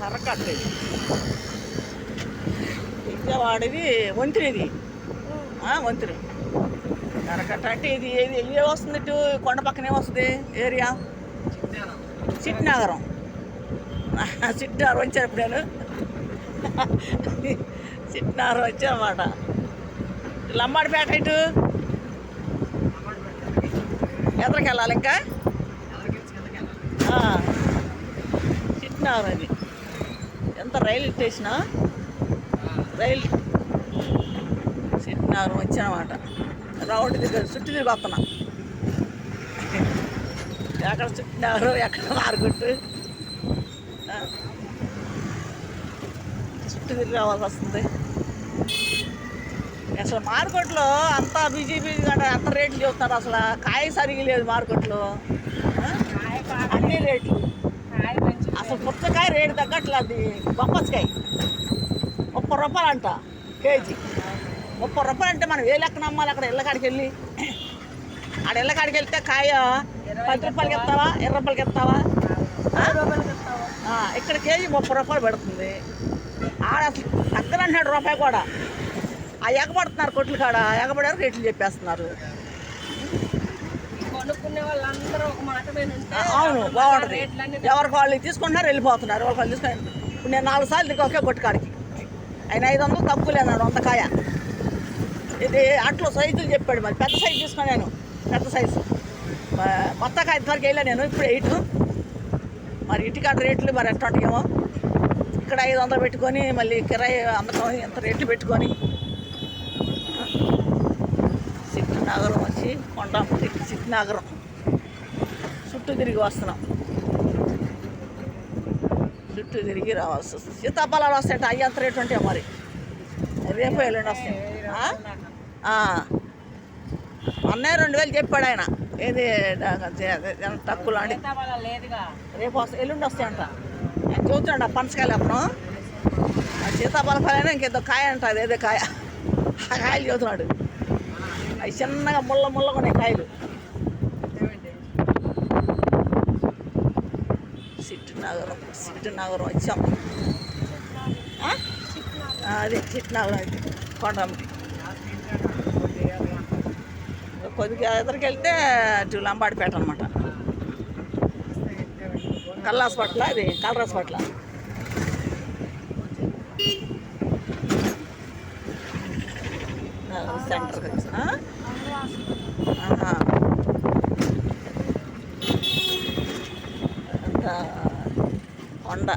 కర్రకట్టేది విజయవాడది వంతిరి ఇది వంతిరి కర్రకట్ట అంటే ఇది ఏది ఏ వస్తుంది ఇటు కొండ పక్కనే వస్తుంది ఏరియా చిట్నగరం చిట్నగరం వచ్చాను నేను చిట్నగరం వచ్చానమాట లంబాడిపేట ఇటు ఎదరికి వెళ్ళాలి ఇంకా చిట్నగరం అది ఎంత రైలు స్టేషనా రైలు చిట్నగరం వచ్చానమాట రౌండ్ దగ్గర చుట్టూ తిరిగి వస్తున్నా ఎక్కడ చిట్నగరం ఎక్కడ మార్గొట్టు చుట్టూ తిరిగి రావాల్సి వస్తుంది అసలు మార్కెట్లో అంతా బిజీ అంటే అంత రేట్లు చెబుతున్నారు అసలు కాయ సరిగి లేదు మార్కెట్లో అన్ని రేట్లు అసలు పుచ్చకాయ రేటు తగ్గట్లేదు అది బొప్పచ్చకాయ 30 రూపాయలు అంట కేజీ 30 రూపాయలు అంటే మనం ఏ లెక్కన అమ్మాలి అక్కడ ఇళ్ళకాడికి వెళ్ళి ఆడ ఇళ్ళకాడికి వెళ్తే కాయ 10 రూపాయలకి ఇస్తావా 20 రూపాయలకి ఇస్తావా ఇక్కడ కేజీ 30 రూపాయలు పెడుతుంది ఆడ తగ్గనంటున్నాడు రూపాయి కూడా ఎగబడుతున్నారు కొట్లు కాడ ఎగబడారు రేట్లు చెప్పేస్తున్నారు అవును బాగుంటుంది ఎవరికి వాళ్ళు తీసుకుంటున్నారు వెళ్ళిపోతున్నారు ఎవరికి వాళ్ళు తీసుకుని ఇప్పుడు నేను 4 సార్లు దిగి ఒకే కొట్టుకాడికి ఆయన 500 తక్కువ లేనాడు 100 కాయ ఇది అట్లో సైజులు చెప్పాడు మరి పెద్ద సైజు తీసుకున్నాను పెద్ద సైజు మొత్త కాయ ఇంతవరకు వెళ్ళా నేను ఇప్పుడు 8 మరి ఇంటికాడ రేట్లు మరి ఎట్లా ఉంటాయేమో ఇక్కడ 500 పెట్టుకొని మళ్ళీ కిరాయి అమ్మకం ఎంత రేట్లు పెట్టుకొని చిట్నగరం వచ్చి కొండాపల్లి చిట్నగరం చుట్టూ తిరిగి వస్తున్నాం చుట్టూ తిరిగి రావాల్సి వస్తుంది సీతాఫలాలు వస్తాయంటే అవి ఎంత రేటు ఉంటాయి మరి రేపు ఎల్లుండి వస్తాయి అన్నయ్య 2000 చెప్పాడు ఆయన ఏది తక్కువ అండి రేపు వస్తాయి ఎల్లుండి వస్తాయంట ఆయన చూస్తున్నాడు ఆ పనసకాయలు అప్పుడు సీతాఫల ఫలైనా ఇంకేదో కాయ అంట అదేదో కాయ ఆ కాయలు చూస్తున్నాడు అవి చిన్నగా ముళ్ళగా ఉన్నాయి కాయలు చిట్నగరం వచ్చాం అదే చిట్నగరం అయితే కొండమ్మటి కొద్దిగా ఎదురుకి వెళ్తే అటు లంబాడిపేట అనమాట కల్లాసపట్ల అది కలరాసపట్ల సెంటర్కి వచ్చిన కొండ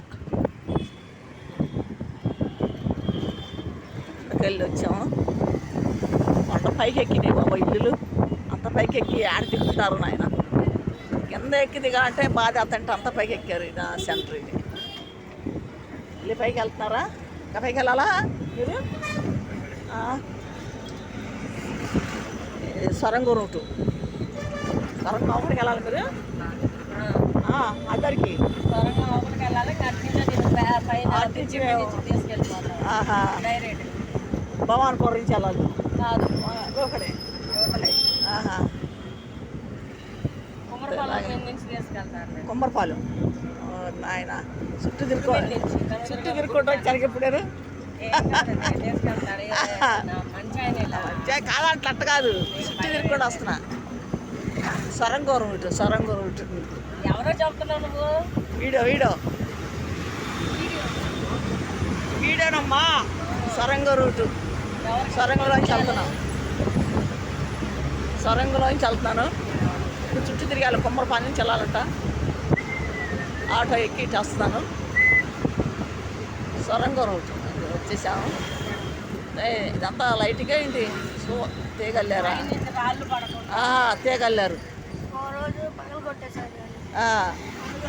వెళ్ళి వచ్చాము కొండ పైకి ఎక్కినాయి బాబా ఇల్లులు అంత పైకి ఎక్కి ఆడ తిప్పుతారు నాయన కింద ఎక్కి దిగా అంటే బాధ అతంటే అంత పైకి ఎక్కారు ఇది సెంటర్ ఇది వెళ్ళి పైకి వెళ్తున్నారా ఇంకా పైకి వెళ్ళాలా మీరు సొరంగం రూటు సొరంగం ఒకటికి వెళ్ళాలి మీరు అద్దరికి భవాన్పూర్ నుంచి వెళ్ళాలి ఒకటే కుమ్మరపాలెం ఆయన చుట్టూ తిరుక్కుంటూ వచ్చారు ఎప్పుడారు కాదంటే అట్ట కాదు చుట్టూ తిరుక్కుంటూ వస్తున్నా సొరంగం రూటు ఎవరో చెప్తున్నావు నువ్వు వీడోనమ్మా సొరంగం రూటు సొరంగంలోంచి వెళ్తున్నాను ఇప్పుడు చుట్టూ తిరిగాలి కుమ్మరపాలెం నుంచి వెళ్ళాలంట ఆటో ఎక్కి ఇటు వస్తున్నాను సొరంగం రూటు వచ్చేసాము ఇదంతా లైట్గా ఏంటి తేగల్లారా తేగల్లారు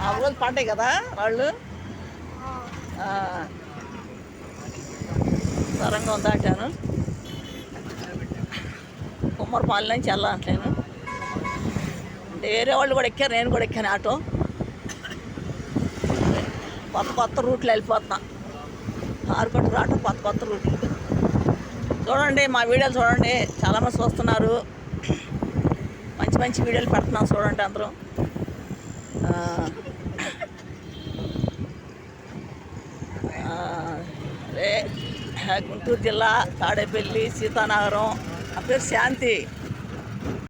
ఆ రోజు పడ్డాయి కదా వాళ్ళు సొరంగం దాటాను కుమ్మరపాలెం నుంచి వెళ్ళట్లేను వేరే వాళ్ళు కూడా ఎక్కారు నేను కూడా ఎక్కాను ఆటో కొత్త రూట్లు వెళ్ళిపోతున్నా ఆరుపట్టు రావటం కొత్త రూట్లు చూడండి మా వీడియోలు చూడండి చాలామంది చూస్తున్నారు మంచి వీడియోలు పెడుతున్నాం చూడండి అందరూ గుంటూరు జిల్లా తాడేపల్లి సీతానగరం. నా పేరు శాంతి.